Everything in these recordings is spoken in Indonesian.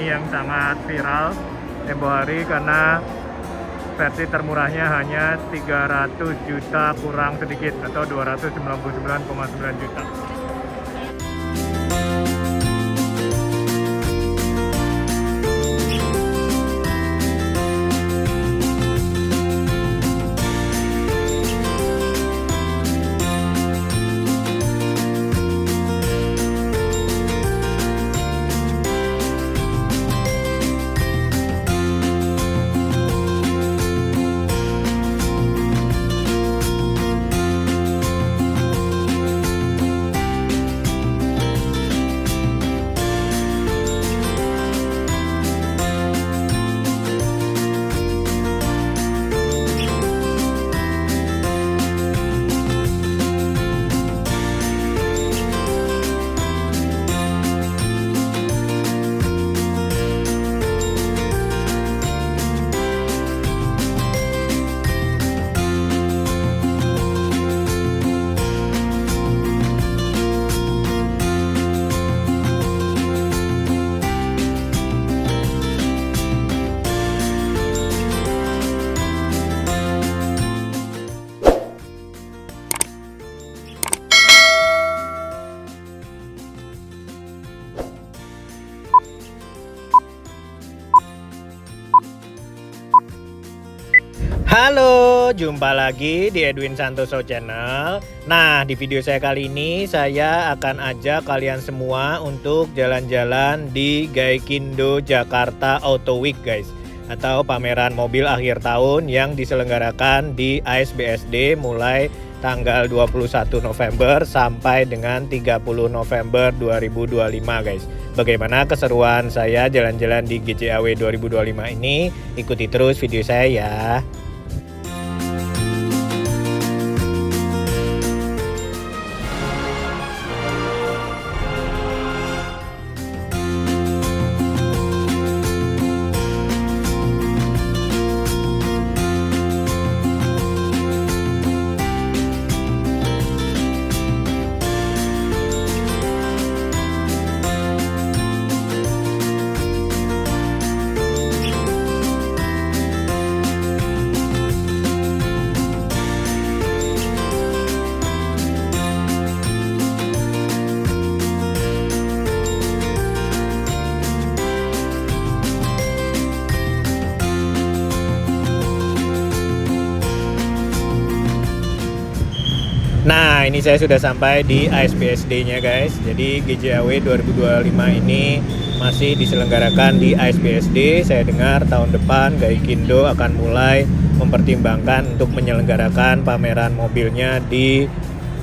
ini yang sangat viral tempo hari karena versi termurahnya hanya 300 juta kurang sedikit atau 299,9 juta. Halo, jumpa lagi di Edwin Santoso Channel. Nah, di video saya kali ini saya akan ajak kalian semua untuk jalan-jalan di Gaikindo Jakarta Auto Week guys, atau pameran mobil akhir tahun yang diselenggarakan di ASBSD mulai tanggal 21 November sampai dengan 30 November 2025 guys. Bagaimana keseruan saya jalan-jalan di GJAW 2025 ini? Ikuti terus video saya ya. Nah, ini saya sudah sampai di ASBSD-nya guys. Jadi GJAW 2025 ini masih diselenggarakan di ASBSD. Saya dengar tahun depan Gaikindo akan mulai mempertimbangkan untuk menyelenggarakan pameran mobilnya di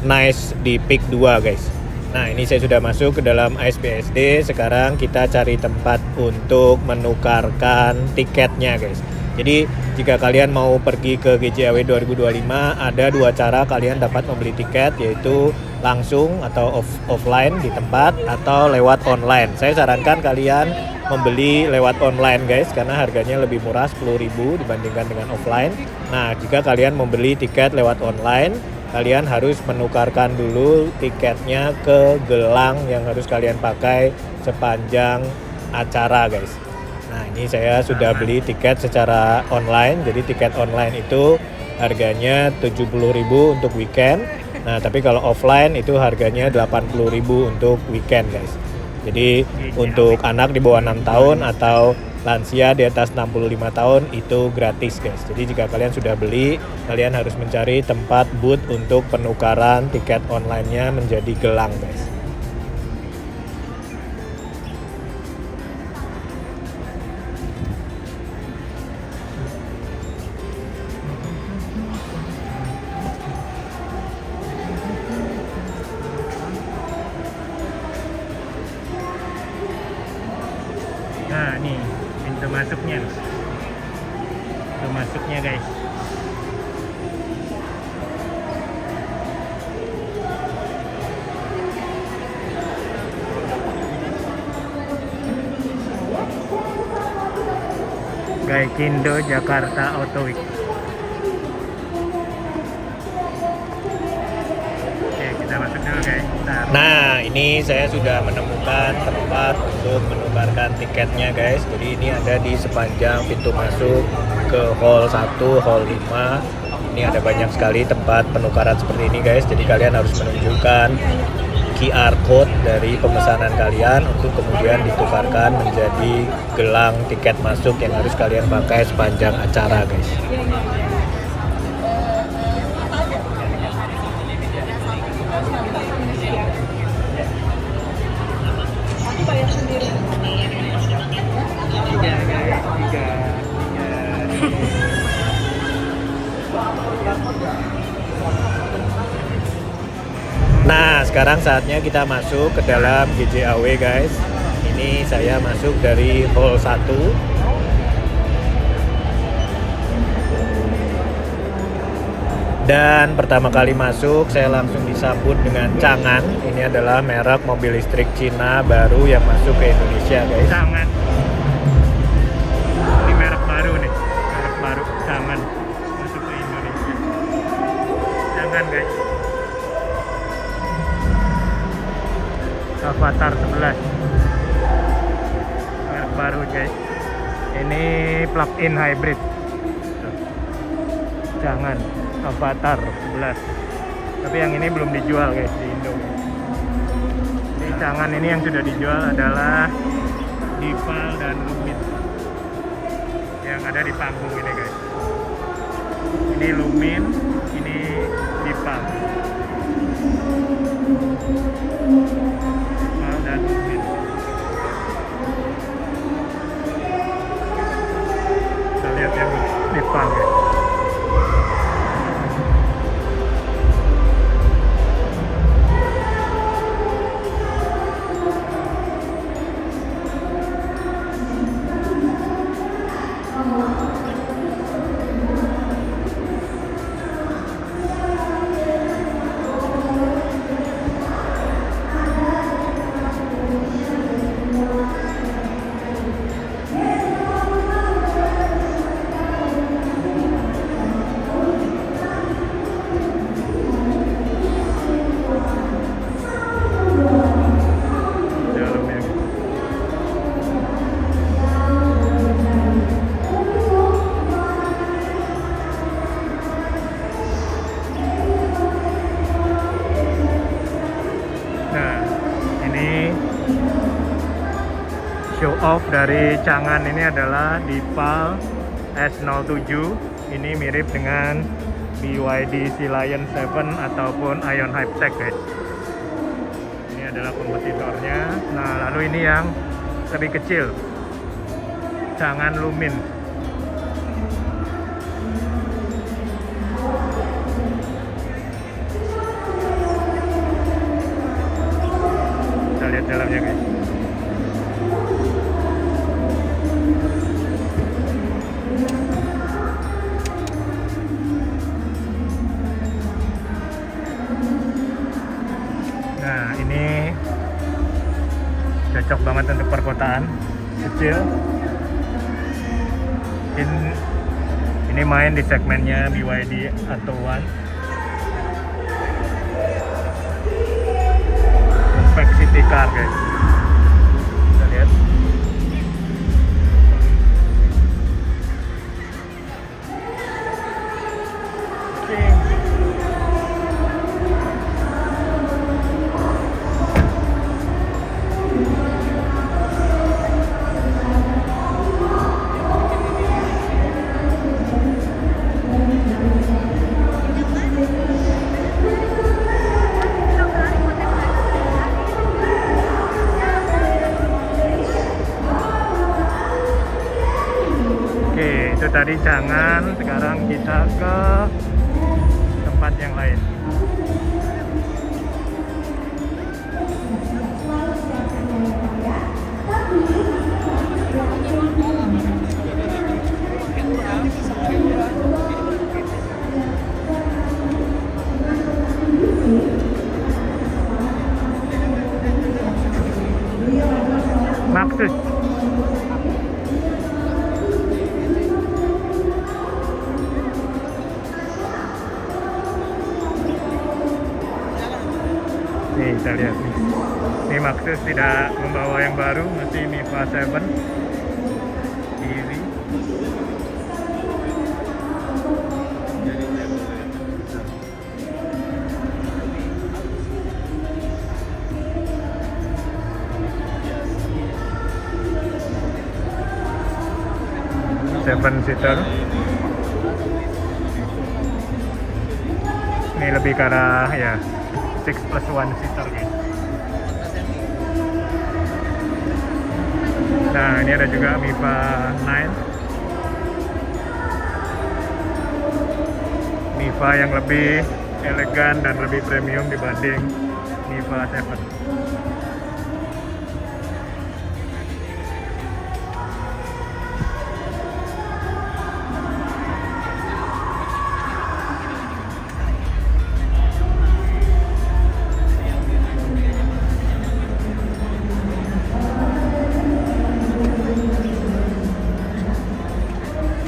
Nice di Peak 2 guys. Nah, ini saya sudah masuk ke dalam ASBSD. Sekarang kita cari tempat untuk menukarkan tiketnya guys. Jadi jika kalian mau pergi ke GJAW 2025, ada dua cara kalian dapat membeli tiket, yaitu langsung atau offline di tempat atau lewat online. Saya sarankan kalian membeli lewat online guys, karena harganya lebih murah 10.000 dibandingkan dengan offline. Nah, jika kalian membeli tiket lewat online, kalian harus menukarkan dulu tiketnya ke gelang yang harus kalian pakai sepanjang acara guys. Nah, ini saya sudah beli tiket secara online. Jadi tiket online itu harganya 70.000 untuk weekend. Nah, tapi kalau offline itu harganya 80.000 untuk weekend guys. Jadi untuk anak di bawah 6 tahun atau lansia di atas 65 tahun itu gratis guys. Jadi jika kalian sudah beli, kalian harus mencari tempat booth untuk penukaran tiket online-nya menjadi gelang guys. Nah, nih pintu masuknya. Pintu masuknya guys. Gaikindo Jakarta Auto Week. Oke, kita masuk dulu guys. Bentar. Nah, ini saya sudah menemukan tempat untuk menukarkan tiketnya guys. Jadi ini ada di sepanjang pintu masuk ke hall 1, hall 5. Ini ada banyak sekali tempat penukaran seperti ini guys. Jadi kalian harus menunjukkan QR code dari pemesanan kalian untuk kemudian ditukarkan menjadi gelang tiket masuk yang harus kalian pakai sepanjang acara guys. Nah, sekarang saatnya kita masuk ke dalam GJAW guys. Ini saya masuk dari hall 1. Dan pertama kali masuk saya langsung disambut dengan Changan. Ini adalah merek mobil listrik Cina baru yang masuk ke Indonesia guys. Changan. Ini merek baru nih. Merek baru Changan masuk ke Indonesia. Changan guys. Avatar 11 merek baru guys. Ini plug-in hybrid. Jangan Avatar 11. Tapi yang ini belum dijual guys di Indo. Jadi Changan ini yang sudah dijual adalah Dival dan Lumin yang ada di panggung ini guys. Ini Lumin, ini Dival. Dan Lumin. Kita lihat yang Dival guys. Show off dari Changan ini adalah Dival S07. Ini mirip dengan BYD Sea Lion 7 ataupun Ion Hype-Tech guys. Ini adalah kompetitornya. Nah, lalu ini yang lebih kecil, Changan Lumin. Kita lihat dalamnya guys. Nah, ini cocok banget untuk perkotaan kecil. Ini main di segmennya BYD Atto One. Compact city car guys. Kita lihat. Itu tadi Changan, sekarang kita ke tempat yang lain. Maxus. Nih, kita lihat nih. Ini Maxus tidak membawa yang baru, masih Miva 7 EV. Seven seater. Ini lebih ke arah ya 6+1 seater gitu. Nah, ini ada juga Miva 9. Miva yang lebih elegan dan lebih premium dibanding Miva 7.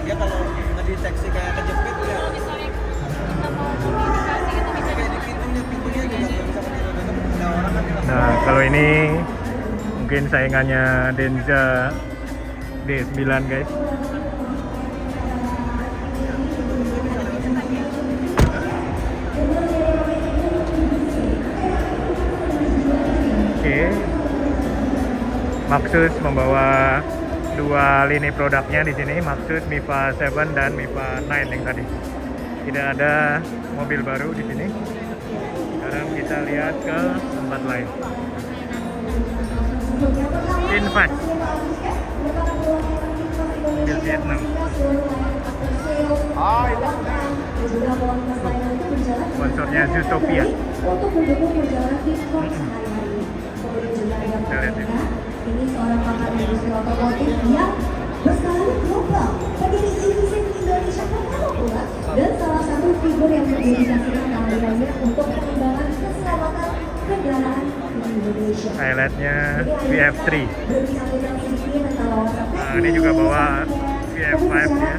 Dia kalau ngedeteksi kayak kejepit ya kayak di pintunya juga kalau misalkan itu tutup ada orang kan bilang, Nah, kalau ini mungkin saingannya Denza D9 guys. Oke. Maxus membawa dua lini produknya di sini, Maxus Miva 7 dan Miva 9 yang tadi. Tidak ada mobil baru di sini. Sekarang kita lihat ke tempat lain. Vinfast, mobil Vietnam. Sponsornya Zootopia. Untuk mendukung perjalanan Vinfast hari-hari. Kemudian juga ada Kita lihat ini. ini seorang pakar industri otomotif yang berskala global, pendiri Indonesia Indonesia pertama pula, dan salah satu figur yang mendedikasikan kehadirannya untuk pengembangan keselamatan kendaraan di Indonesia. Highlightnya VF3. Berbicara sedikit tentang wawasan Nah, ini juga bawa VF5 ya.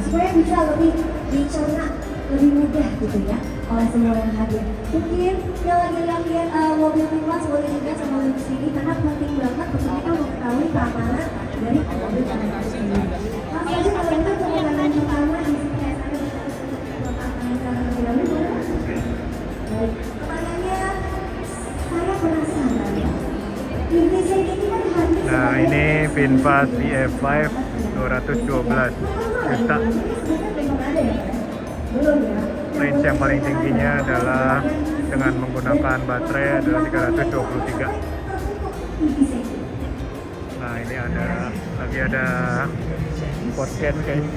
supaya bisa lebih dicerna, lebih mudah gitu ya oleh semua yang hadir. Mungkin yang lagi lihat mobil Vinfast boleh juga sama di sini karena penting banget untuk kita mengetahui keamanan dari mobil kita sendiri. Langsung aja kalau itu pertanyaan pertama di sini saya Baik, pertanyaannya saya penasaran ya. Indonesia ini kan hadir. Nah, ini Vinfast VF5 212 juta. Belum ya. Range yang paling tingginya adalah dengan menggunakan baterai adalah 323. Nah, ini lagi ada podcast guys.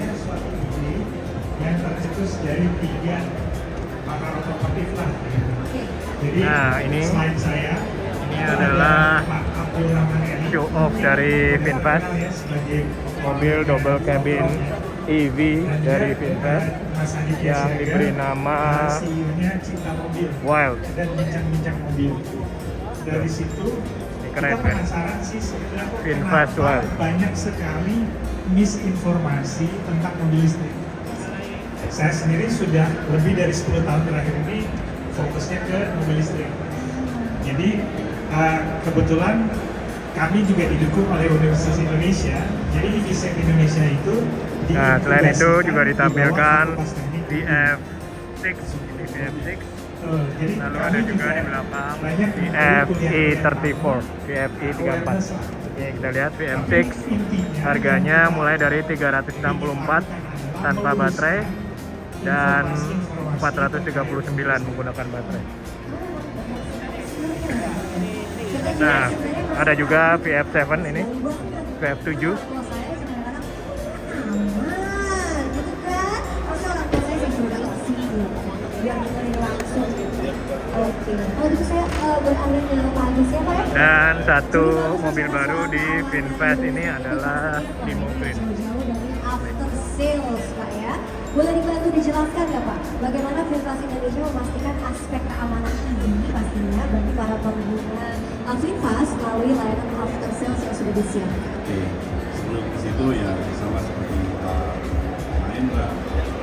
Yang tercetus dari 3 pakar otomotif lah. Jadi Nah, ini selain saya, adalah Pak Abdul Rahman Eri, show off dari Vinfast, ya, sebagai mobil double cabin EV dari Vinfast Mas Aditya yang Siaga, diberi nama CEO-nya Cinta Mobil Wild. dan bincang-bincang mobil. Dari situ Ini keren, kita kan? penasaran sih sebenarnya Vinfast kenapa Wild. banyak sekali misinformasi tentang mobil listrik. Saya sendiri sudah lebih dari 10 tahun terakhir ini fokusnya ke mobil listrik. Jadi kebetulan kami juga didukung oleh Universitas Indonesia. Jadi IVSEC Indonesia itu Nah, selain itu juga ditampilkan VF6. VF6, ini VF6. Jadi Lalu kami ada juga di belakang banyak VFE34, VFE34. Oke, kita lihat VF6 harganya mulai dari 364 tanpa baterai dan 439 menggunakan baterai. Nah, ada juga VF7 ini, VF7. Dan satu mobil baru di Vinfast ini adalah Limo Green. After sales, Pak ya. Boleh dibantu dijelaskan nggak Pak? Bagaimana Vinfast Indonesia memastikan aspek keamanan ini pastinya bagi para pengguna Vinfast melalui layanan after sales yang sudah disiapkan. Oke, sebelum ke situ ya sama seperti Pak Mahendra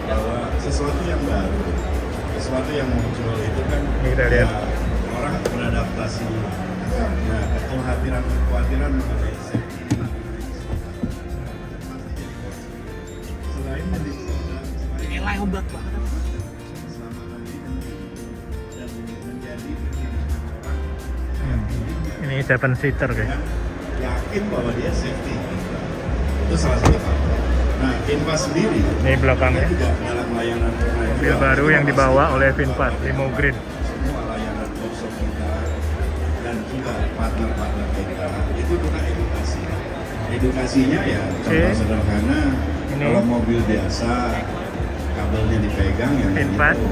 bahwa sesuatu yang baru, sesuatu yang muncul itu kan Ini kita lihat. orang beradaptasi. Nah, kekhawatiran mengenai safety selain Nilai obat banget. keselamatan ini penting dan menjadi orang Ini 7 seater guys. yang yakin bahwa dia safety. Itu salah satu faktor. Nah, Vinfast sendiri Ini belakangnya. juga dalam layanan Mobil baru yang dibawa oleh Vinfast, Limo Green. semua layanan workshop kita dan juga partner-partner kita itu kita edukasi. Edukasinya ya contoh sederhana, Ini. kalau mobil biasa kabelnya dipegang ya Vinfast. gitu.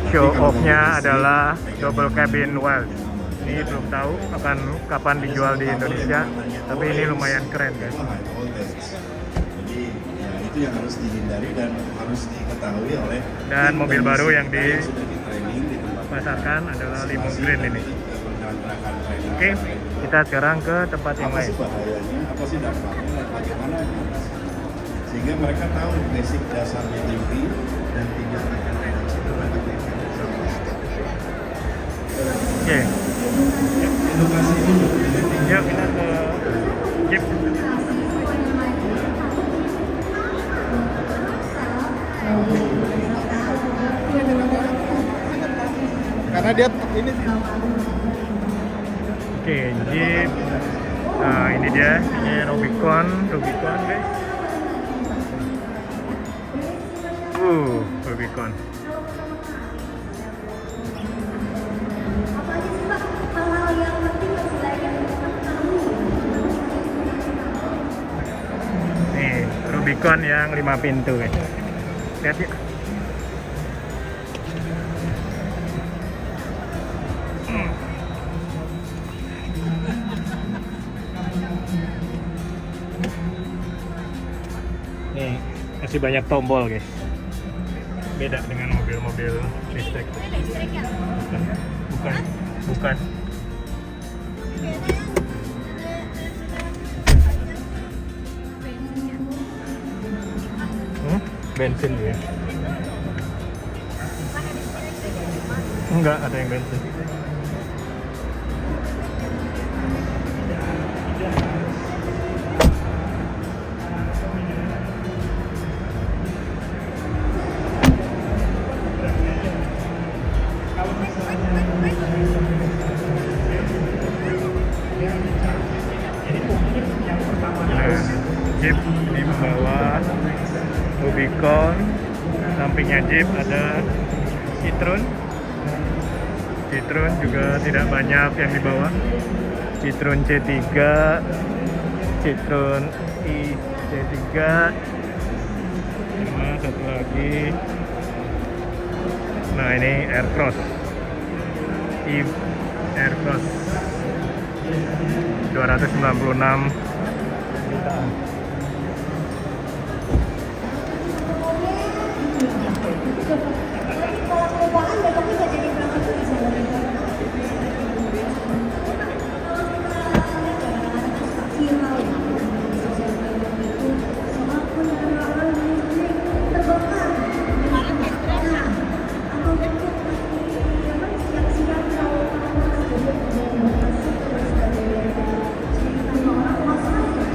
Show Tapi kalau off-nya mobil listrik, adalah pegang double mobil cabin itu wheel. aman. Ini belum tahu akan kapan dijual di Indonesia, tapi ini lumayan keren guys. Itu high voltage. Jadi ya itu yang harus dihindari dan harus diketahui oleh Dan tim mobil baru teknisi yang kita sudah di training di tempat Pasarkan adalah Limo Green ini. penyelenggaraan training. Oke, kita sekarang ke tempat yang Apa lain. sih bahayanya, apa sih dampaknya, dan bagaimana mengatasinya. Sehingga mereka tahu basic dasarnya EV dan tidak akan reduksi terhadap EV bersama. Oke, Edukasi dulu. yuk kita ke Jeep. Karena dia ini Oke, Jeep. Nah, ini dia, ini Rubicon guys. Rubicon. Apa aja sih Pak hal-hal yang penting yang sebaiknya kita ketahui? Nih, Rubicon yang 5 pintu guys. Lihat yuk. Nih, masih banyak tombol guys. Beda dengan mobil-mobil listrik. Bukan. Bukan. Bensin ya? Enggak, ada yang bensin. Nah, Jeep ini membawa Rubicon, sampingnya Jeep ada Citroen. Citroen juga tidak banyak yang dibawa. Citroen C3, Citroen i C3, sama satu lagi. Nah ini Aircross, Aircross 296 jutaan. Kalau kelupaan besoknya nggak jadi berangkat tuh bisa lebih viral ya di sosial media itu soal kendaraan listrik terbakar. Nah, atau bentuk siang-siang kalau masuk dan sebagainya. Jadi orang was-was ya.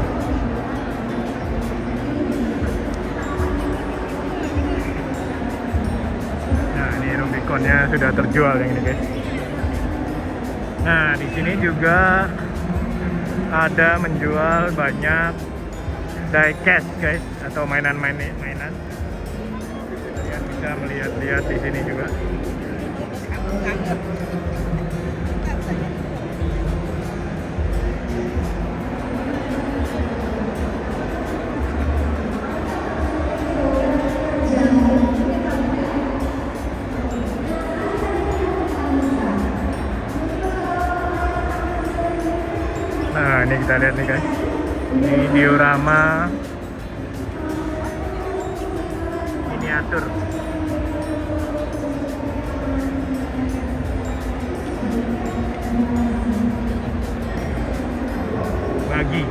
Nah, ini Rubiconnya sudah terjual yang ini, guys. Nah, di sini juga ada menjual banyak diecast, guys, atau mainan-mainan. Kalian bisa melihat-lihat di sini juga. Nah, ini kita lihat nih, guys. Ini diorama miniatur. Bagi.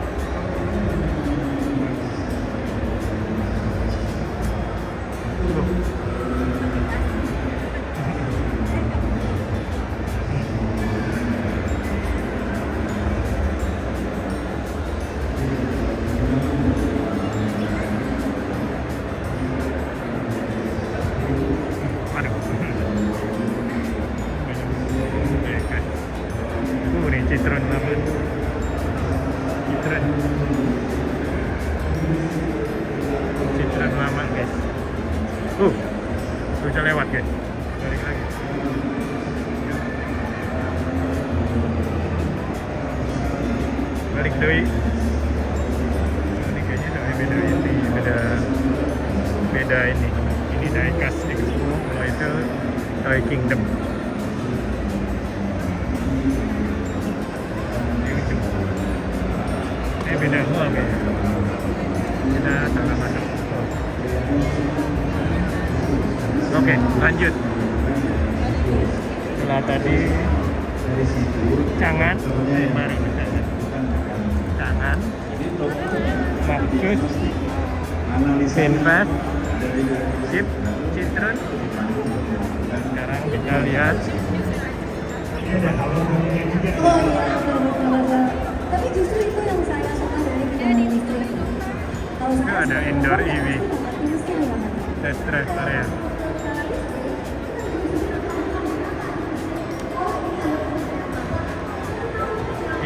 lama. Citroen. Citroen lama guys. Bisa lewat guys. Balik lagi. Balik doi. Ini kayaknya beda ini, beda ini. Ini diecast Expo, kalau itu Toy Kingdom. Ini beda semua kayaknya. Kita salah masuk. Oke, lanjut. Setelah tadi Cangan, mari kita lihat. Cangan, Maxus, Finfast, Jeep, Citroen. Dan sekarang kita lihat Oh iya, betul. Tapi justru itu yang saya suka dari kendaraan listrik. Kalau itu ada indoor EV, Industri banget. test drive area.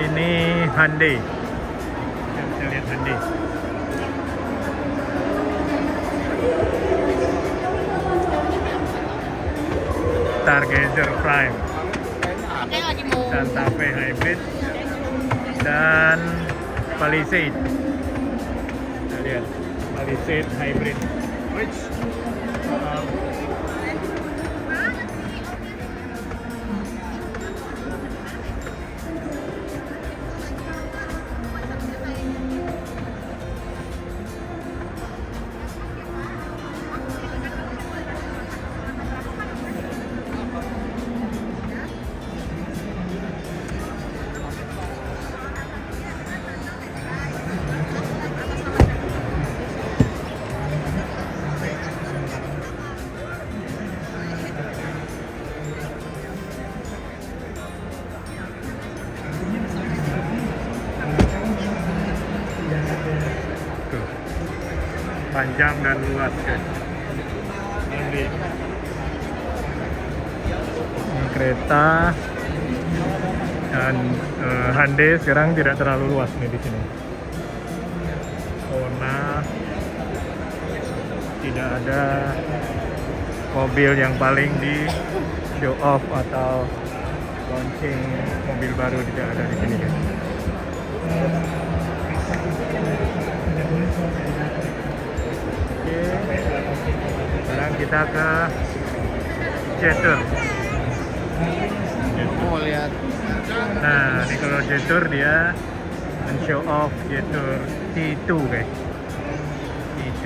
Ini Hyundai. Kita bisa lihat Hyundai. Stargazer Prime, Santa Fe Hybrid, dan Palisade. Kita lihat Palisade Hybrid. Which tuh, panjang dan luas guys. Ini kereta dan Hyundai sekarang tidak terlalu luas nih di sini. Kona, tidak ada mobil yang paling di show off atau launching mobil baru, tidak ada di sini guys. Oke, sekarang kita ke Jetur. Oh lihat. Nah, ini kalau Jetur dia men-show off Jetur T2 guys. T2.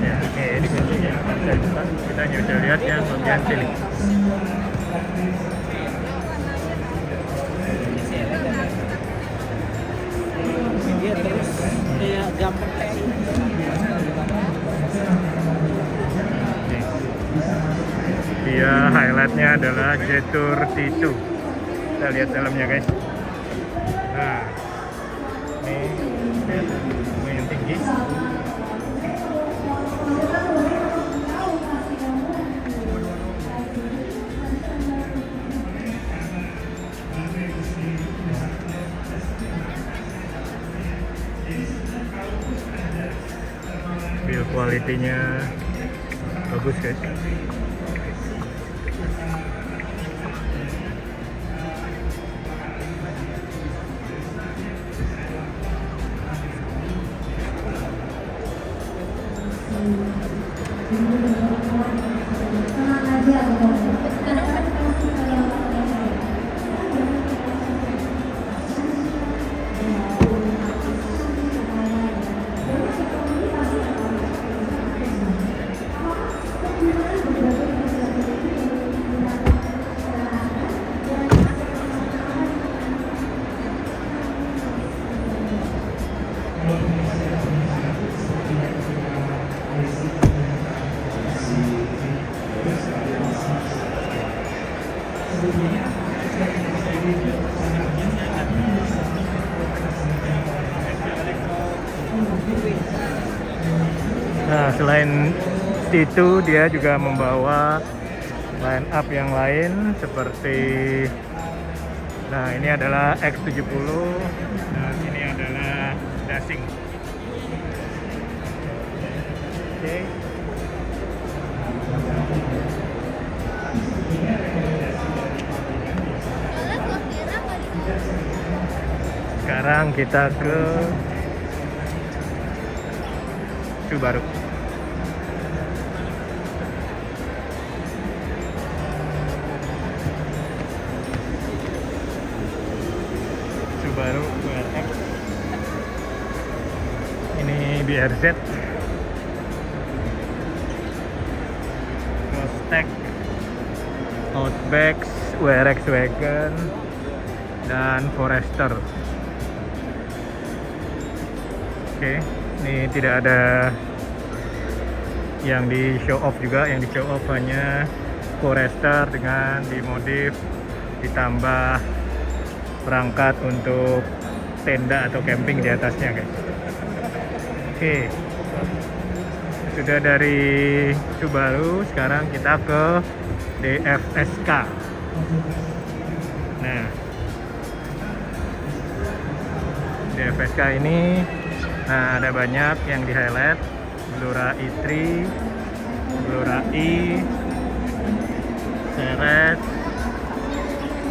Ya, oke, ini kuncinya akan saya buka. Kita bisa lihat yang bagian sini. Dia terus kayak gampang kayak Oke. Dia highlightnya adalah Jetur T2. Kita lihat dalamnya guys. Nah, ini lihat lumayan tinggi. Build quality-nya bagus guys. Tenang aja, Nah, selain itu dia juga membawa line up yang lain seperti, nah ini adalah X70 dan ini adalah Dasing. Oke. Sekarang kita ke Subaru. Subaru WRX. Ini BRZ. Mustang, Outback, WRX Wagon, dan Forester. Oke, ini tidak ada yang di show off juga, yang di show off hanya Forester dengan dimodif ditambah perangkat untuk tenda atau camping di atasnya, guys. Oke, sudah dari Subaru, sekarang kita ke DFSK. Nah, DFSK ini, nah ada banyak yang di highlight. Glora i3, Glora i, Ceres.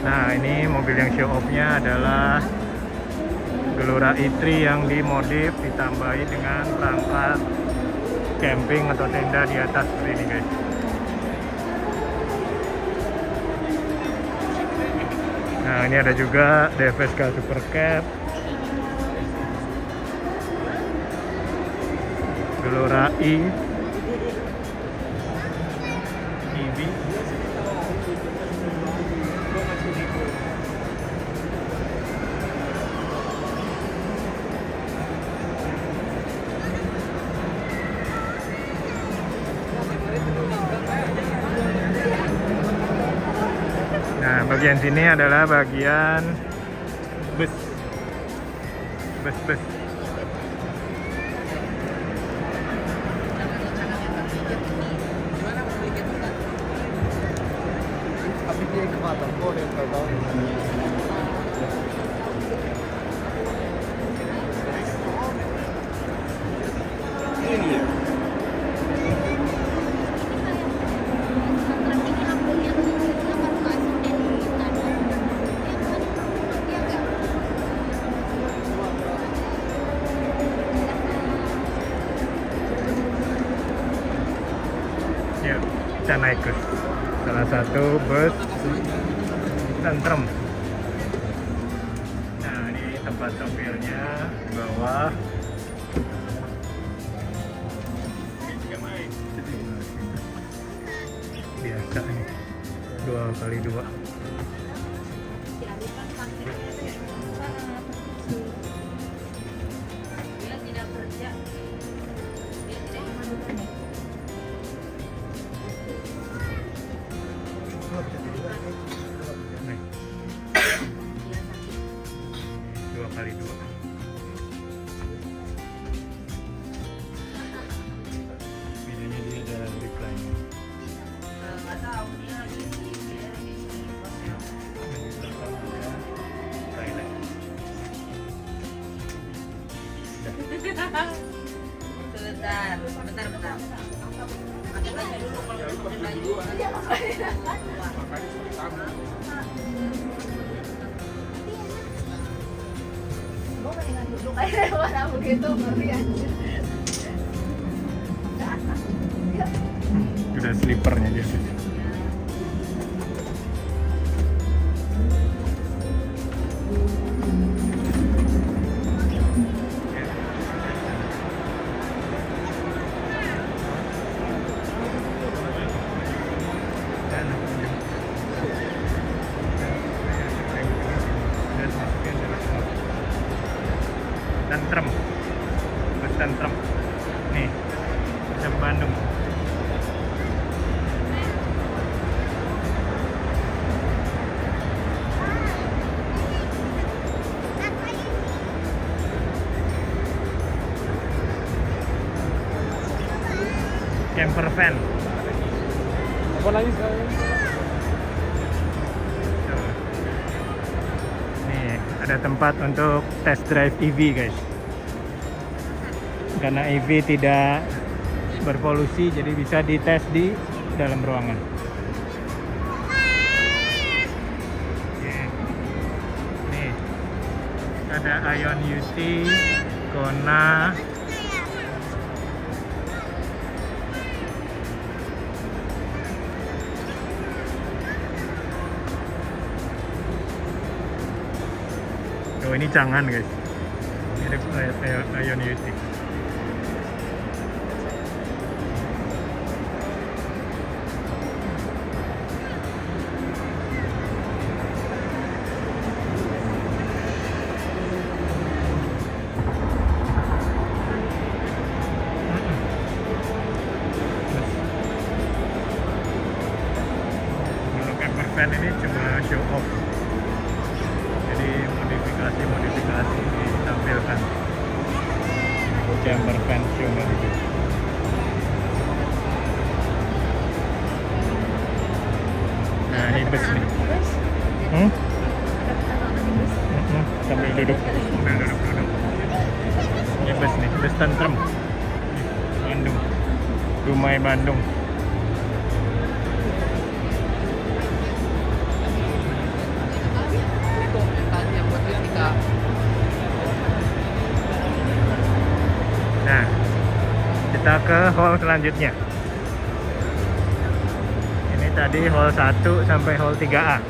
Nah, ini mobil yang show off-nya adalah Glora i3 yang dimodif ditambahi dengan perangkat camping atau tenda di atas seperti ini, guys. Nah, ini ada juga DFSK Super Cab, Glora i, EV. Nah, bagian sini adalah bagian bus. Tapi dia ke mata, kok dia nggak tahu. Ya, kita naik ke salah satu bus tentrem. Nah, ini tempat sopirnya di bawah. Biasa nih, 2x2. Nih. 2x2. Bedanya dia ada recline. Bentar. Pakai baju dulu, kalau pakai baju. Gue mendingan duduk aja daripada begitu, ngeri aja. Udah slipernya dia. Tentrem, bus tentrem. Nih, jam Bandung. camper van. Apa lagi sekarang? Tuh. Nih, ada tempat untuk test drive EV, guys. Karena EV tidak berpolusi, jadi bisa dites di dalam ruangan. Oke. Nih, ada Ion UT, Kona, oh ini Chang'an guys, mirip Ion UT. Kalau camper van ini cuma show off, jadi modifikasi ditampilkan. Camper van show nggak gitu. Nah ini bus nih. Sambil duduk. Ini bus nih, bus tentrem. Bandung, Dumai Bandung. Nah, kita ke hall selanjutnya. Ini tadi hall 1 sampai hall 3A.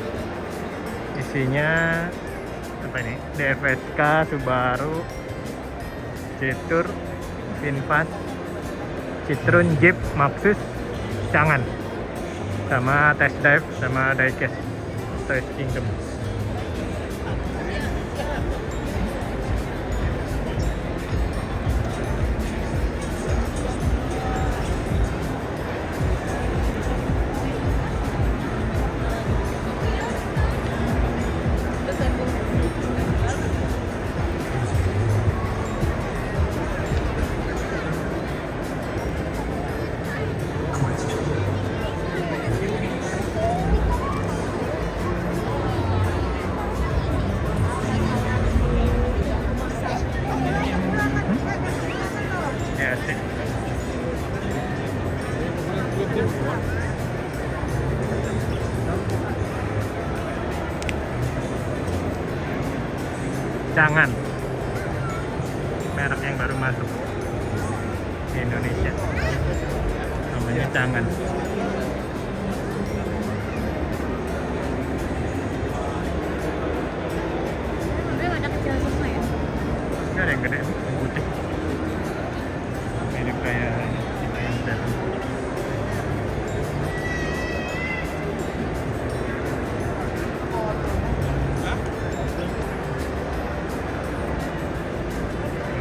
Isinya apa ini? DFSK, Subaru, Jetour, Vinfast, Citroen, Jeep, Maxus, Chang'an, sama test drive sama diecast Toys Kingdom. Ya, asik. Chang'an, merek yang baru masuk di Indonesia, namanya Chang'an. Ini ada yang gede, yang putih, mirip kayak Lion 7.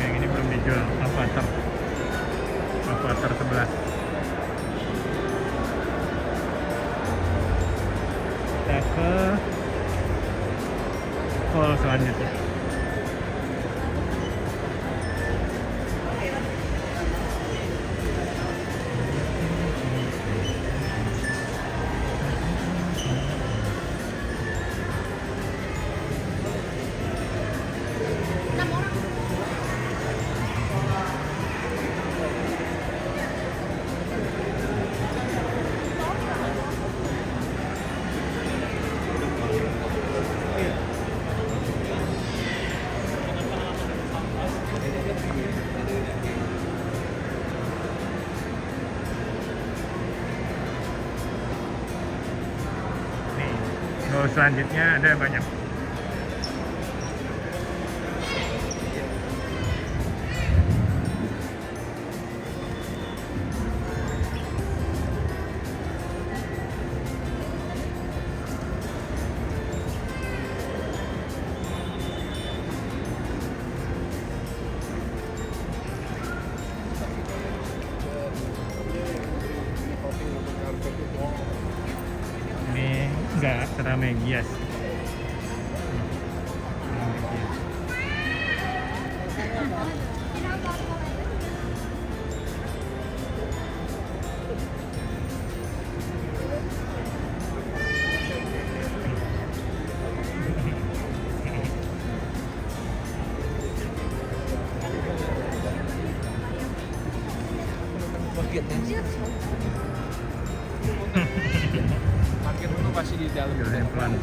Yang ini belum dijual, Avatar 11. Kita ke hall selanjutnya. Hall selanjutnya ada banyak. Ini enggak seramai Gias. Parkir dulu pasti di dalam. Jalan pelan.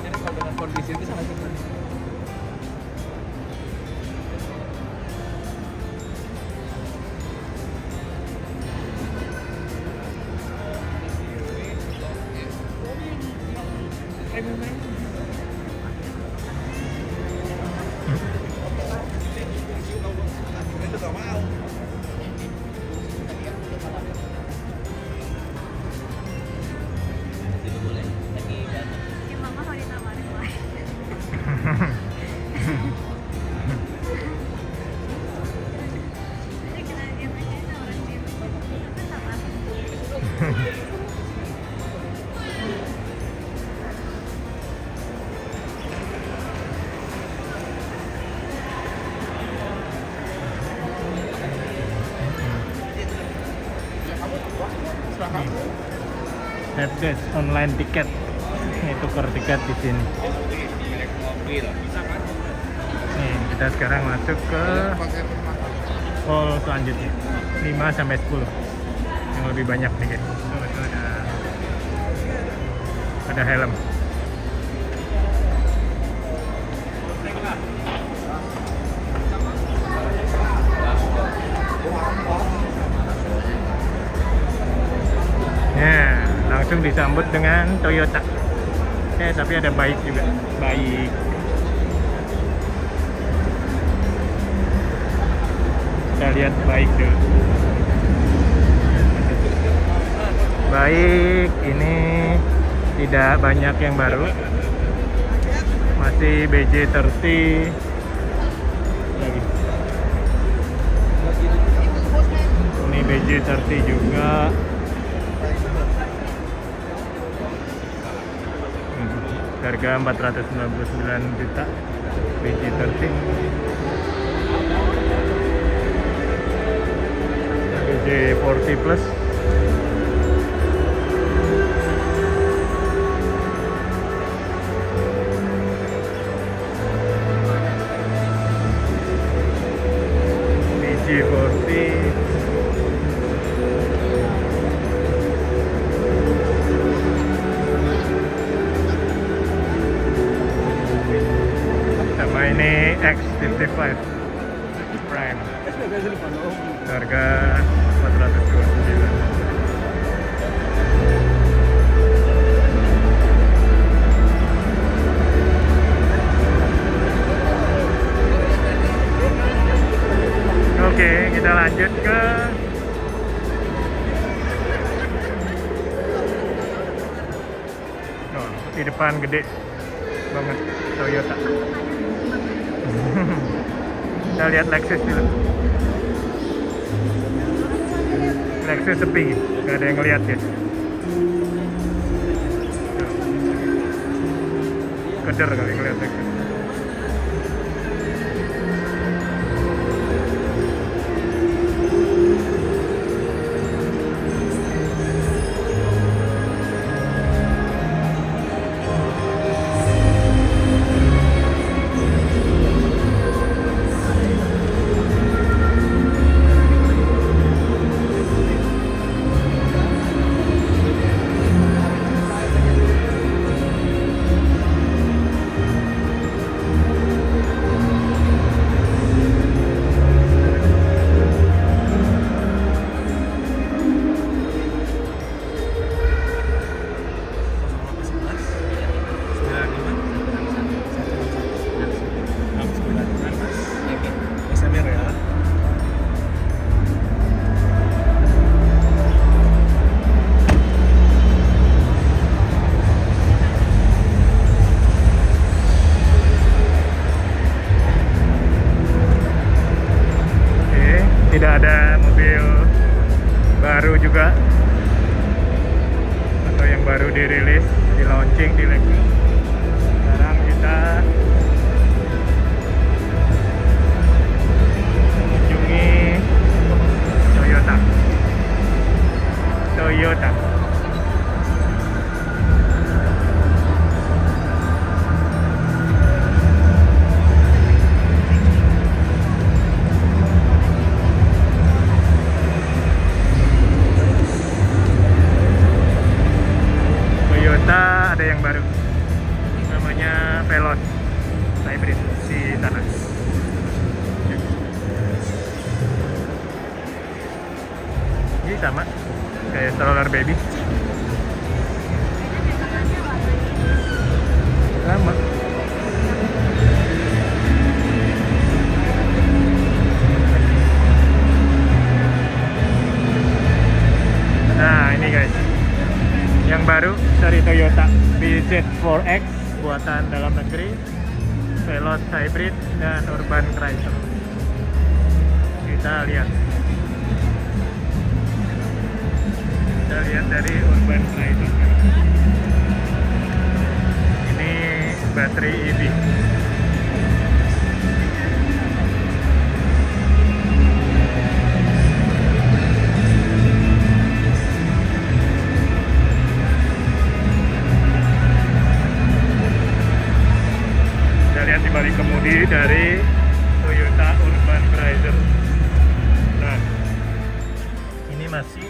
Jadi kalau dengan kondisi itu sangat cepat. Headset online tiket. Ini tukar tiket di sini. Nih, kita sekarang masuk ke hall selanjutnya. 5 sampai 10. Yang lebih banyak nih, guys. Oh, itu ada helm. Nah, langsung disambut dengan Toyota. Tapi ada baik juga. Baik. Kita lihat baik dulu. Baik, ini tidak banyak yang baru. Masih BJ30 lagi. Ini BJ30 juga. Harga 499 juta BJ30. BJ40 plus. BJ40. Sama ini X55 Prime. Harga 429. Oke, kita lanjut ke di depan gede banget Toyota. Kita lihat Lexus dulu. Lexus sepi, gak ada yang ngeliat ya. Keder kali ngeliat Lexus. Tidak ada mobil baru juga atau yang baru dirilis, di launching di Lexus. Sekarang kita mengunjungi Toyota. sama kayak stroller baby. Sama. Nah ini guys, yang baru dari Toyota BZ4X buatan dalam negeri, Veloz Hybrid dan Urban Cruiser. Kita lihat dari Urban Cruiser. Ini baterai EV. Kita lihat di balik kemudi dari Toyota Urban Cruiser. Nah, ini masih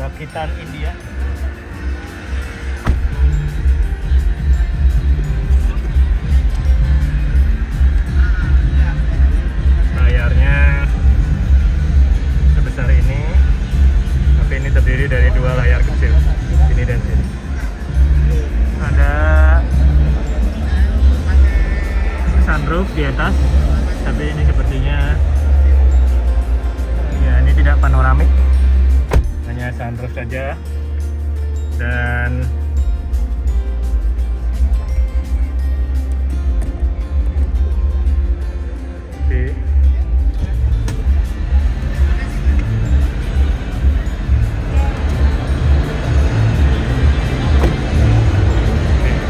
rakitan India. Layarnya sebesar ini, tapi ini terdiri dari dua layar kecil, sini dan sini. Ada sunroof di atas, tapi ini sepertinya ya ini tidak panoramik, hanya sunroof saja. Dan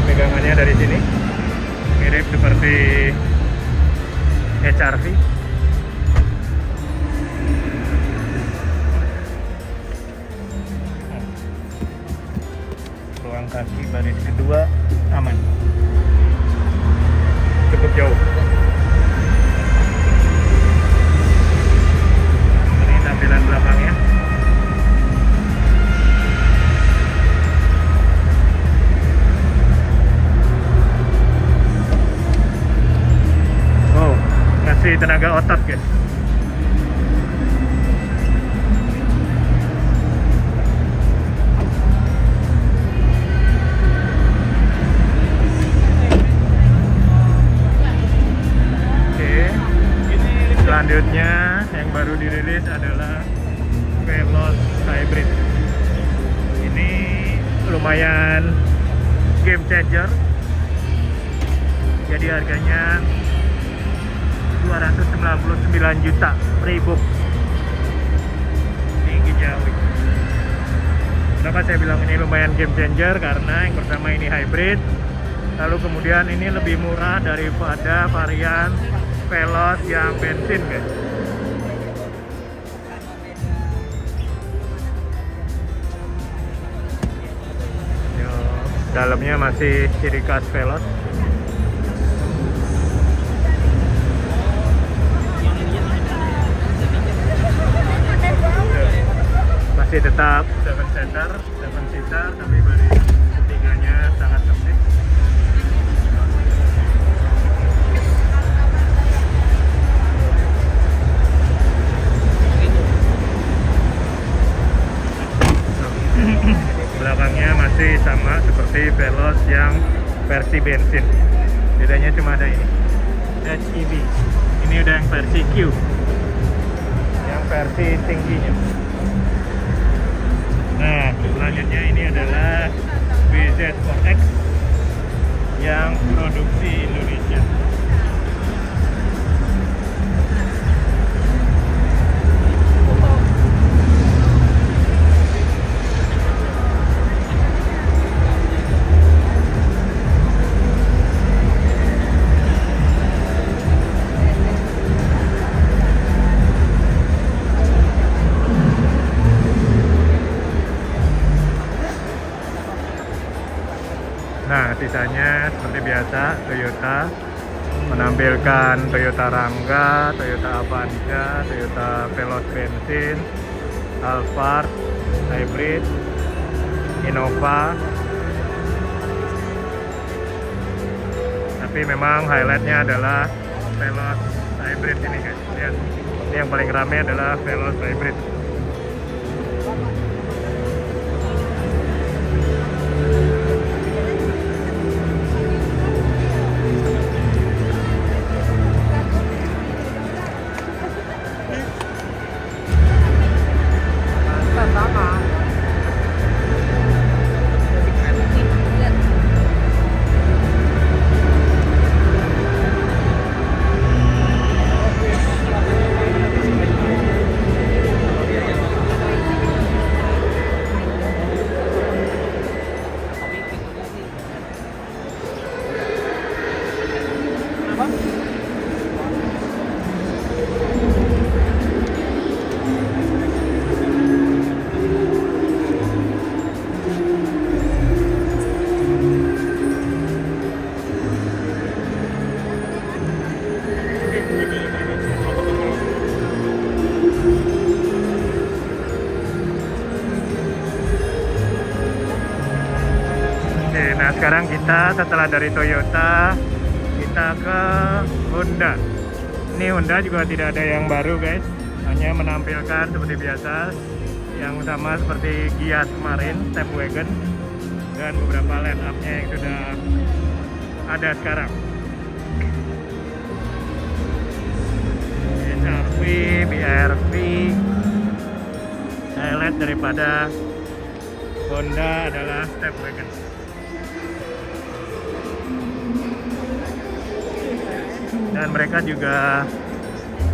pegangannya dari sini mirip seperti HRV. Ruang kaki baris kedua aman, cukup jauh. Ini tampilan belakangnya. Oh, ngasih tenaga otot guys. Selanjutnya yang baru dirilis adalah Veloz Hybrid. Ini lumayan game changer. Jadi harganya 299 juta pre-book di Gijawi. Kenapa saya bilang ini lumayan game changer? Karena yang pertama ini hybrid, lalu kemudian ini lebih murah daripada varian Veloz yang bensin guys. Yo, dalamnya masih ciri khas Veloz. Masih tetap 7-seater, tapi baris ketiganya sangat sempit. Belakangnya masih sama seperti Veloz yang versi bensin, bedanya cuma ada ini HEV. Ini udah yang versi Q, yang versi tingginya. Nah, selanjutnya ini adalah BZ4X yang produksi Indonesia. Nah, sisanya seperti biasa Toyota menampilkan Toyota Rangga, Toyota Avanza, Toyota Veloz bensin, Alphard hybrid, Innova. Tapi memang highlightnya adalah Veloz hybrid ini guys. Lihat, ini yang paling ramai adalah Veloz hybrid. setelah dari Toyota kita ke Honda. Ini Honda juga tidak ada yang baru guys, hanya menampilkan seperti biasa yang sama seperti Gias kemarin, Step Wagon, dan beberapa line up-nya yang sudah ada sekarang. HRV, BRV, highlight daripada Honda adalah Step Wagon. Dan mereka juga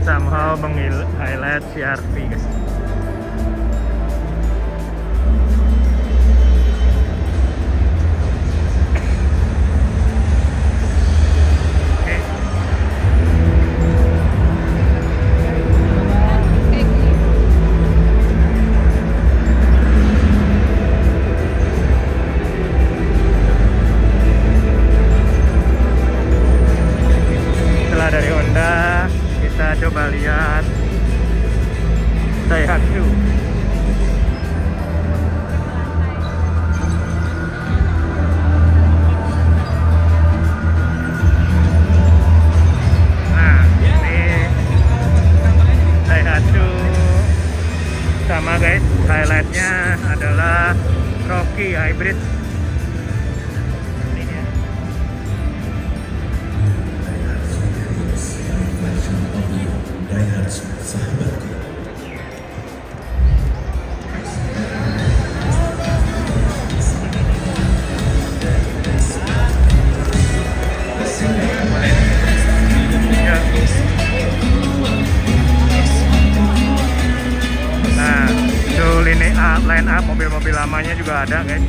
somehow meng-highlight CR-V guys. Dari Honda kita coba lihat Daihatsu. Nah ini Daihatsu sama guys, highlightnya adalah Rocky Hybrid. Nah, itu line up mobil-mobil lamanya juga ada guys.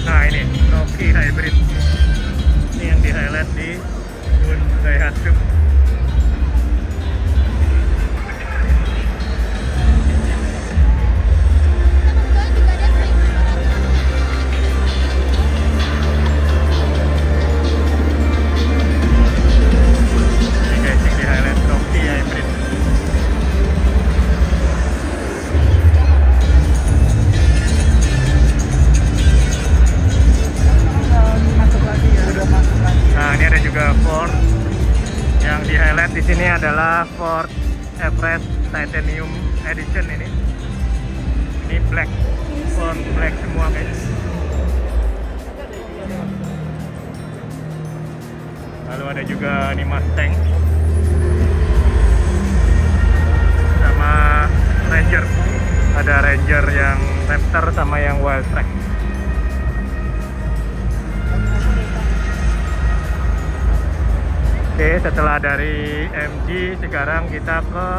Nah ini Rocky Hybrid, ini yang di highlight di Daihatsu. Ini guys yang di highlight Rocky Hybrid. Nah ini ada juga Ford yang di highlight di sini adalah Ford Everest Titanium Edition ini. Ini black, Ford black semua guys. Lalu ada juga ini Mustang sama Ranger. Ada Ranger yang Raptor sama yang Wildtrak. Oke, setelah dari MG sekarang kita ke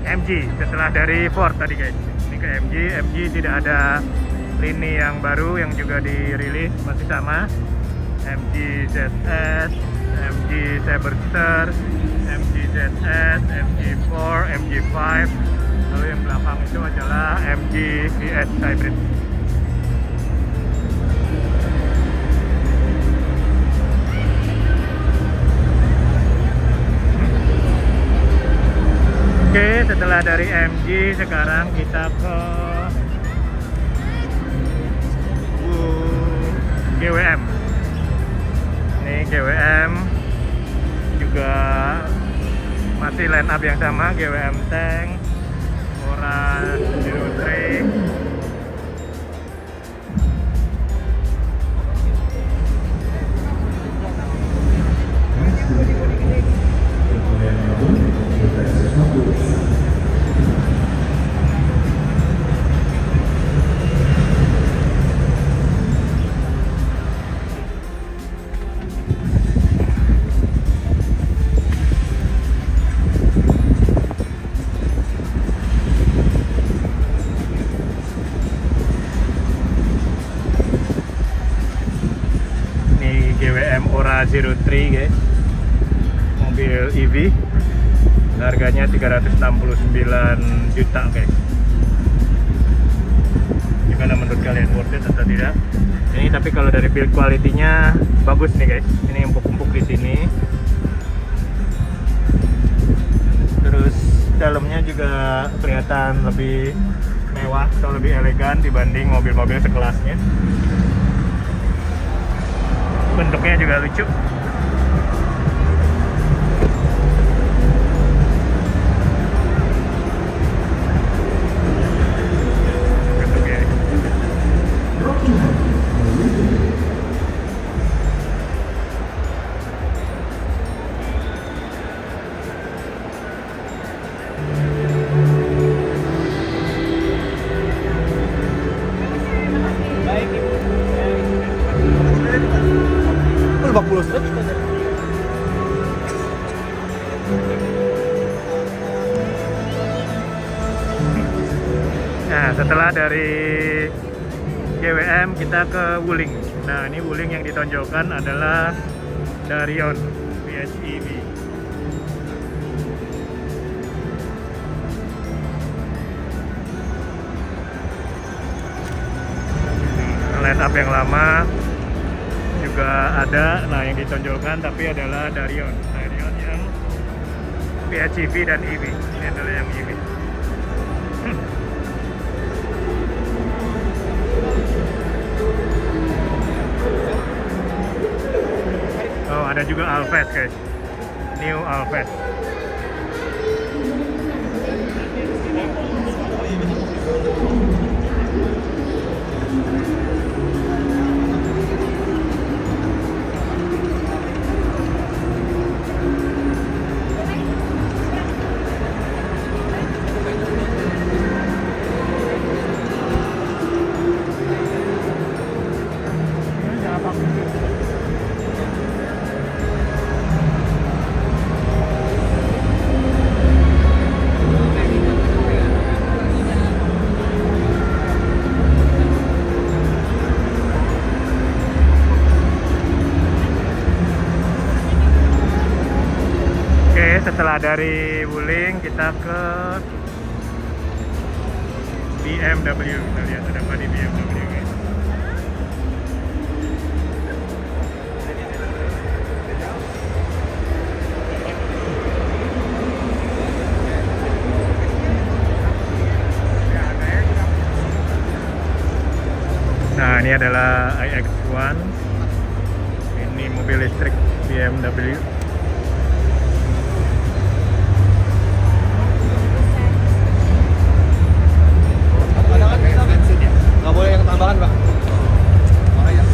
MG. Setelah dari Ford tadi guys, ini ke MG. MG tidak ada lini yang baru yang juga dirilis, masih sama. MG ZS, MG Cyberster, MG ZS, MG4, MG5. Lalu yang belakang itu adalah MG VS Hybrid. Oke, setelah dari MG sekarang kita ke GWM. Ini GWM juga masih line up yang sama, GWM Tank, Ora 03. 03 guys, mobil EV, harganya 369 juta guys. Gimana menurut kalian, worth it atau tidak? Ini tapi kalau dari build quality-nya bagus nih guys. Ini empuk-empuk di sini. Terus dalamnya juga kelihatan lebih mewah atau lebih elegan dibanding mobil-mobil sekelasnya. Bentuknya juga lucu. Bentuknya. Lebak Bulus. Nah, setelah dari GWM kita ke Wuling. Nah, ini Wuling yang ditonjolkan adalah Darion PHEV. Line up yang lama juga ada. Nah, yang ditonjolkan tapi adalah Darion yang PHEV dan EV. Ini adalah yang EV. Oh, ada juga Alphard guys, New Alphard. Setelah dari Wuling kita ke BMW. Kita lihat ada apa di BMW guys. Nah, ini adalah iX1. Ini mobil listrik BMW. Nggak boleh yang tambahan, Pak. Makanya.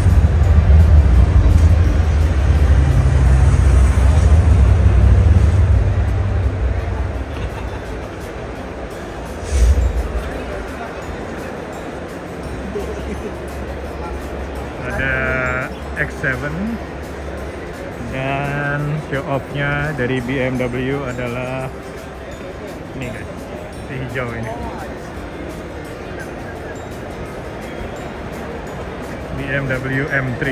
Ada X7 dan show off-nya dari BMW adalah ini guys, si hijau ini. BMW M3.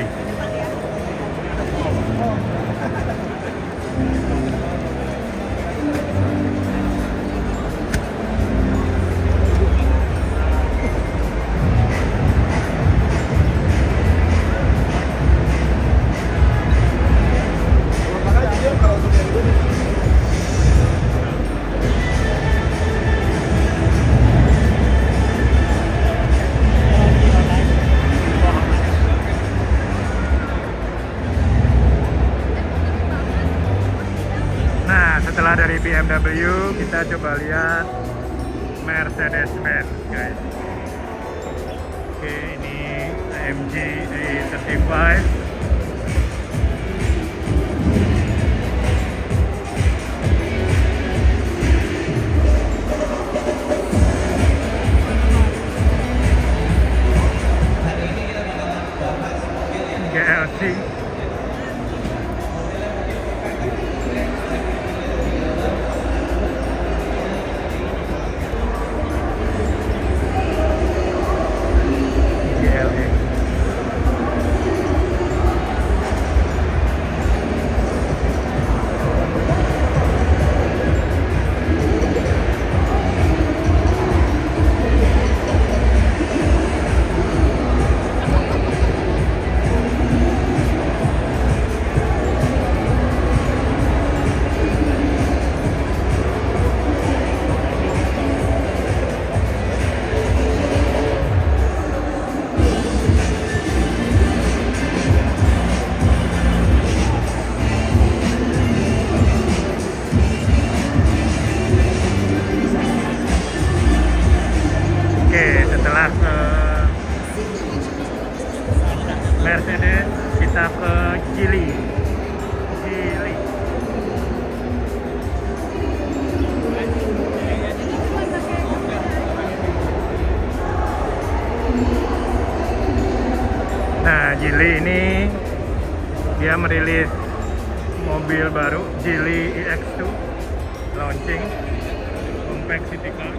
Setelah dari BMW, kita coba lihat Mercedes-Benz guys. Oke, ini AMG A35. GLC. setelah ke Mercedes, kita ke Geely. Nah, Geely ini dia merilis mobil baru, Geely EX2 launching compact city car.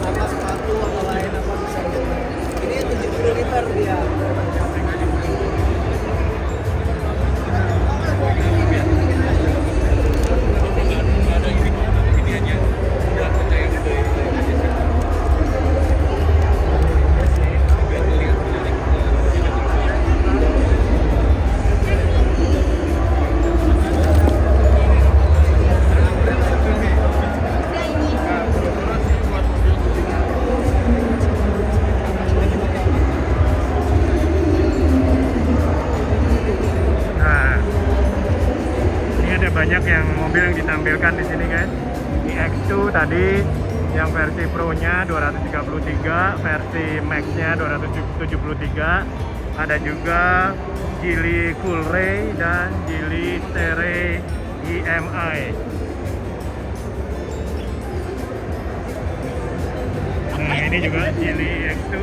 Apa sepatu atau lain apa bisa gitu. Ini 70 liter dia. Banyak yang mobil yang ditampilkan di sini guys. EX2 tadi yang versi Pro-nya 233, versi Max-nya 273. Ada juga Geely Coolray dan Geely Stereo EMI. Nah, ini juga Geely EX2.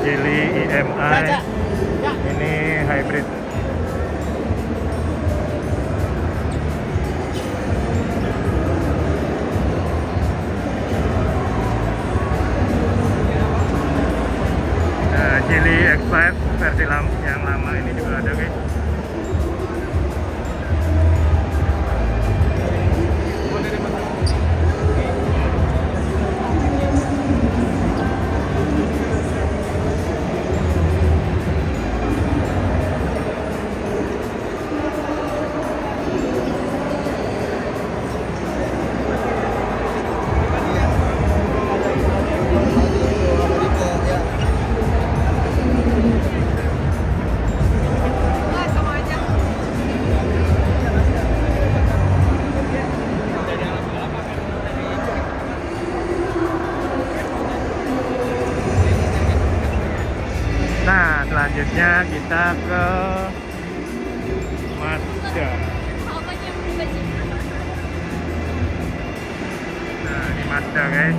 Geely EMI, ini hybrid. Nah, Geely X5 versi yang lama ini juga ada guys. Nah, selanjutnya kita ke Mazda. Nah, ini Mazda guys.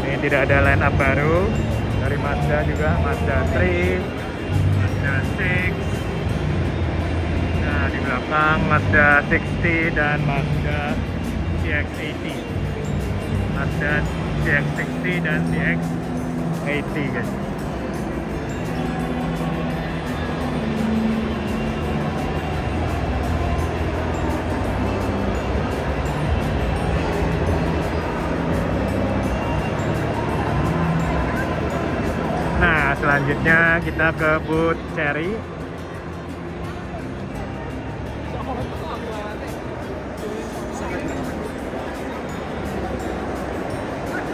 Ini tidak ada line up baru dari Mazda juga, Mazda 3, Mazda 6. Nah, di belakang Mazda 60 dan Mazda CX-80. Mazda CX-60 dan CX-80 guys. Nah, selanjutnya kita ke booth Chery.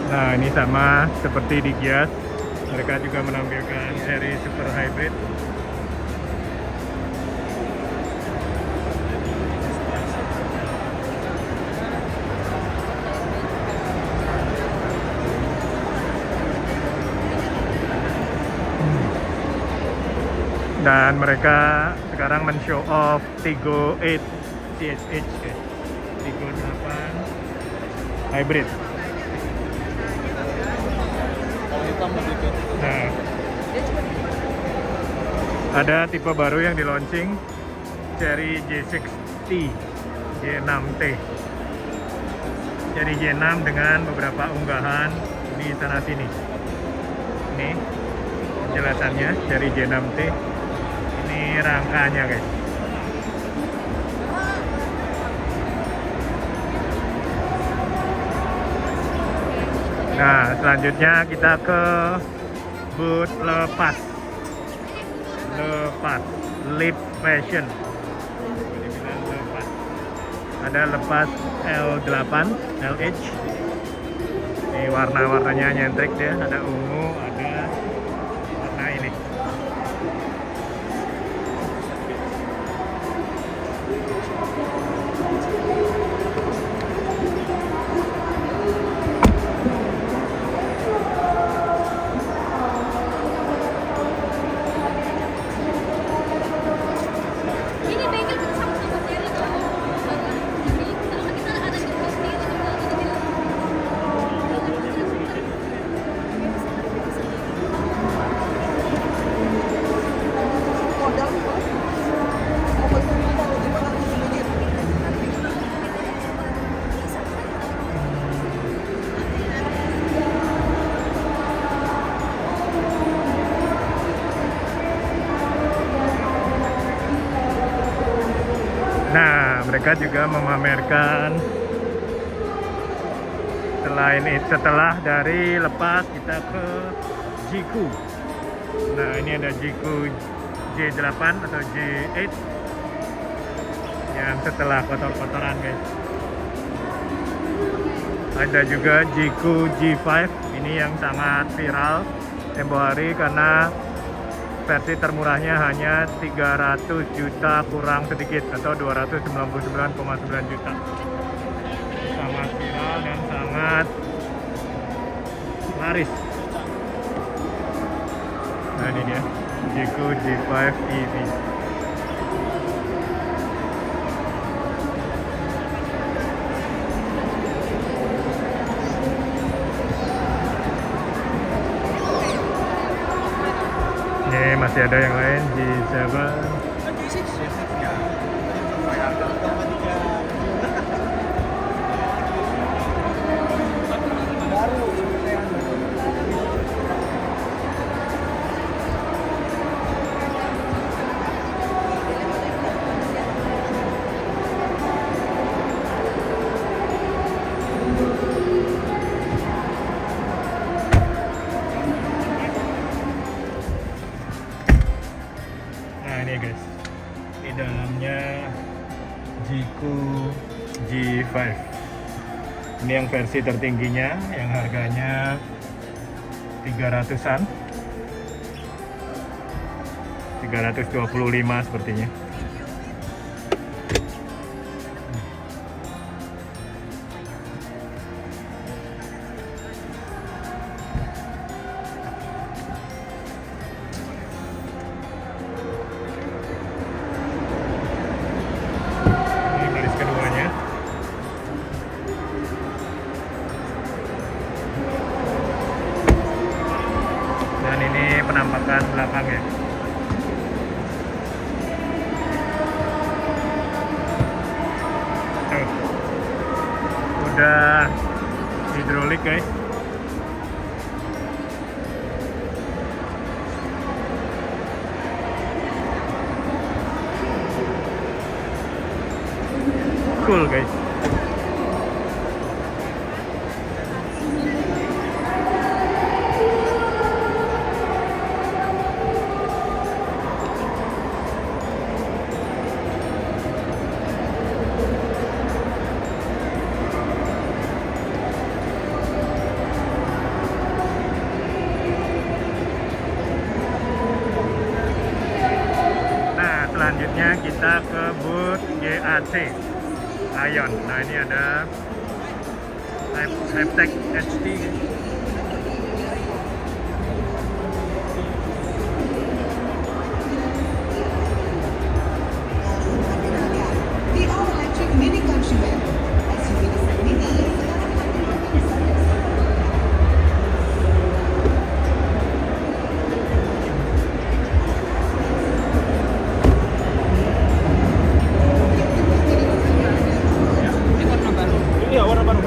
Nah, ini sama seperti di Gias, mereka juga menampilkan seri Super Hybrid. Dan mereka sekarang men-show off Tiggo 8 CSH, Tiggo 8 Hybrid. Nah, ada tipe baru yang di launching, seri J60, J6T. Seri J6 dengan beberapa unggahan di sana sini. Ini penjelasannya, seri J6T. Ini rangkanya guys. Nah, selanjutnya kita ke booth Lepas. Lepas, Lip Fashion. Dibilang lepas. Ada lepas L8, LH. Ini warna-warnanya nyentrik dia, ada ungu, ada warna ini. Ini bengkel kita sama-sama sendiri tuh. Jadi kita ada di posting Modal mau bantu kita gimana sembunyi. Nah, mereka juga memamerkan setelah dari lepas kita ke Jiku. Nah, ini ada Jiku J8 atau J8 yang setelah kotor-kotoran, guys. Ada juga Jiku G5, ini yang sangat viral tempo hari karena versi termurahnya hanya 300 juta kurang sedikit atau 299,9 juta. Sangat viral dan sangat laris. Nah, ini dia Jiku G5 EV. Ini masih ada yang lain G7. Nah, ini guys, di dalamnya Jiku G5. Ini yang versi tertingginya yang harganya 300-an, 325 sepertinya. Ini baris keduanya. Dan ini penampakan belakangnya. Tuh. Udah hidrolik, guys. Cool, guys. Nah, selanjutnya kita ke booth GAC Ion. Nah, ini ada Hyptek HD. The all-electric mini countryman. SUV design mini. Ini warna baru.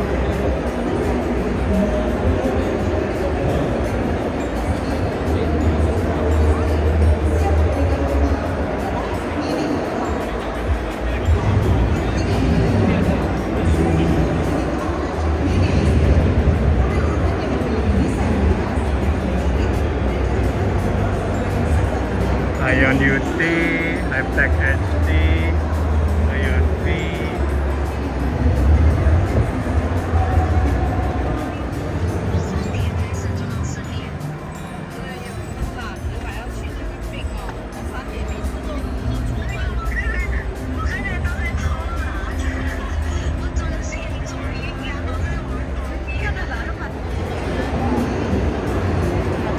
Ion UT, Hypetech HD, Ion V.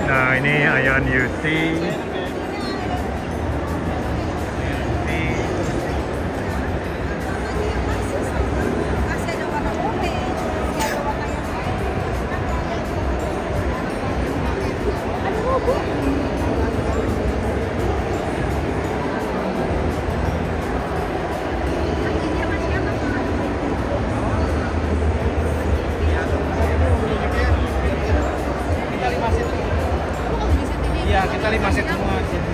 Nah, ini Ion UT. Masih ada warna orange, masih ada warna yang lain. Aduh, Bu. Iya, kita 5 set semua di sini.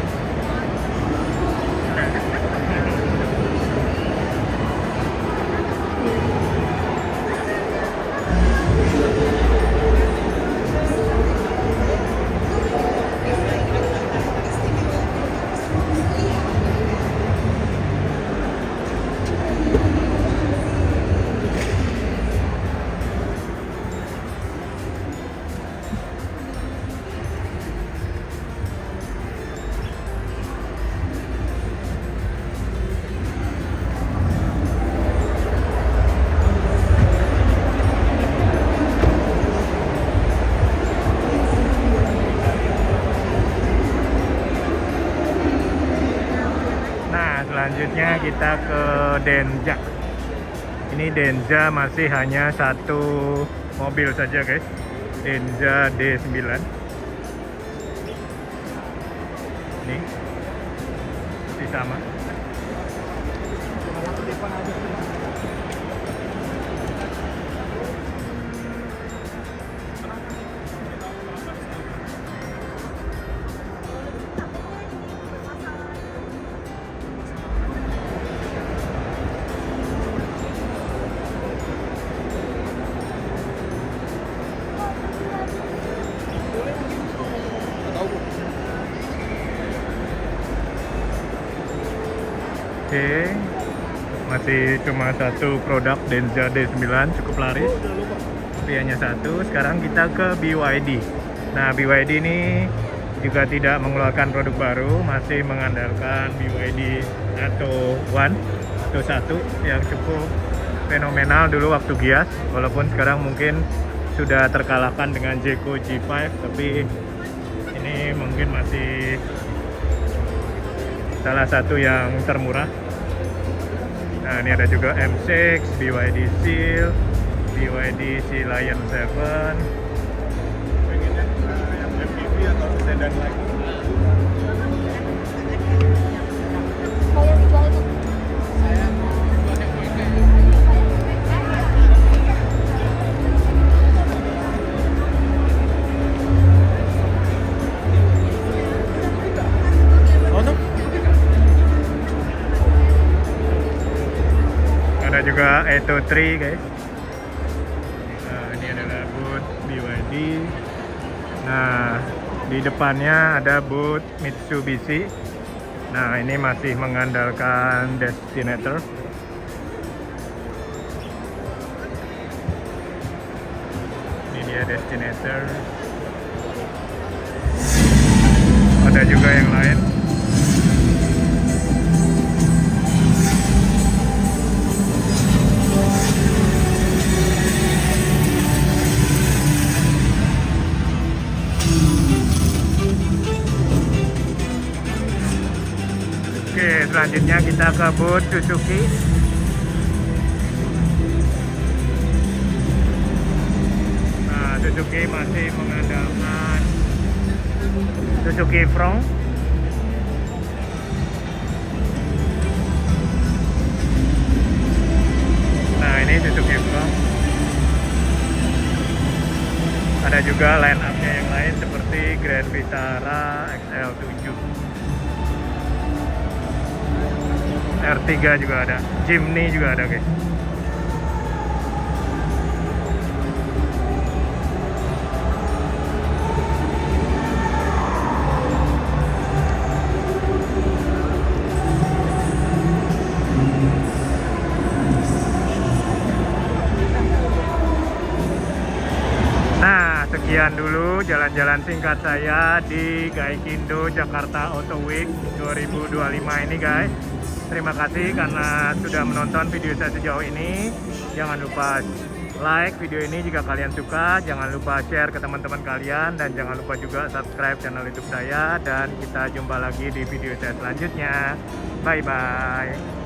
Selanjutnya kita ke Denza. Ini Denza masih hanya satu mobil saja guys, Denza D9. Ini masih sama. Oke, masih cuma satu produk Denza D9, cukup laris, tapi hanya satu. Sekarang kita ke BYD. Nah, BYD ini juga tidak mengeluarkan produk baru, masih mengandalkan BYD Atto 1 yang cukup fenomenal dulu waktu Gias, walaupun sekarang mungkin sudah terkalahkan dengan Jeeko G5, tapi ini mungkin masih salah satu yang termurah. Nah, ini ada juga M6, BYD Seal, BYD Sea Lion 7. Pengennya yang MPV atau sedan lagi. Mau yang dijual itu? Ada juga Atto 3 guys. Nah, ini adalah booth BYD. Nah, di depannya ada booth Mitsubishi. Nah, ini masih mengandalkan Destinator. Ini dia Destinator. Ada juga yang lain. Oke, selanjutnya kita ke booth Suzuki. Nah, Suzuki masih mengandalkan Suzuki Front. Nah, ini Suzuki Front. Ada juga line up-nya yang lain seperti Grand Vitara XL7. R3 juga ada, Jimny juga ada guys. sekian dulu jalan-jalan singkat saya di Gaikindo Jakarta Auto Week 2025 ini guys. Terima kasih karena sudah menonton video saya sejauh ini. Jangan lupa like video ini jika kalian suka, jangan lupa share ke teman-teman kalian, dan jangan lupa juga subscribe channel YouTube saya, dan kita jumpa lagi di video saya selanjutnya. Bye bye.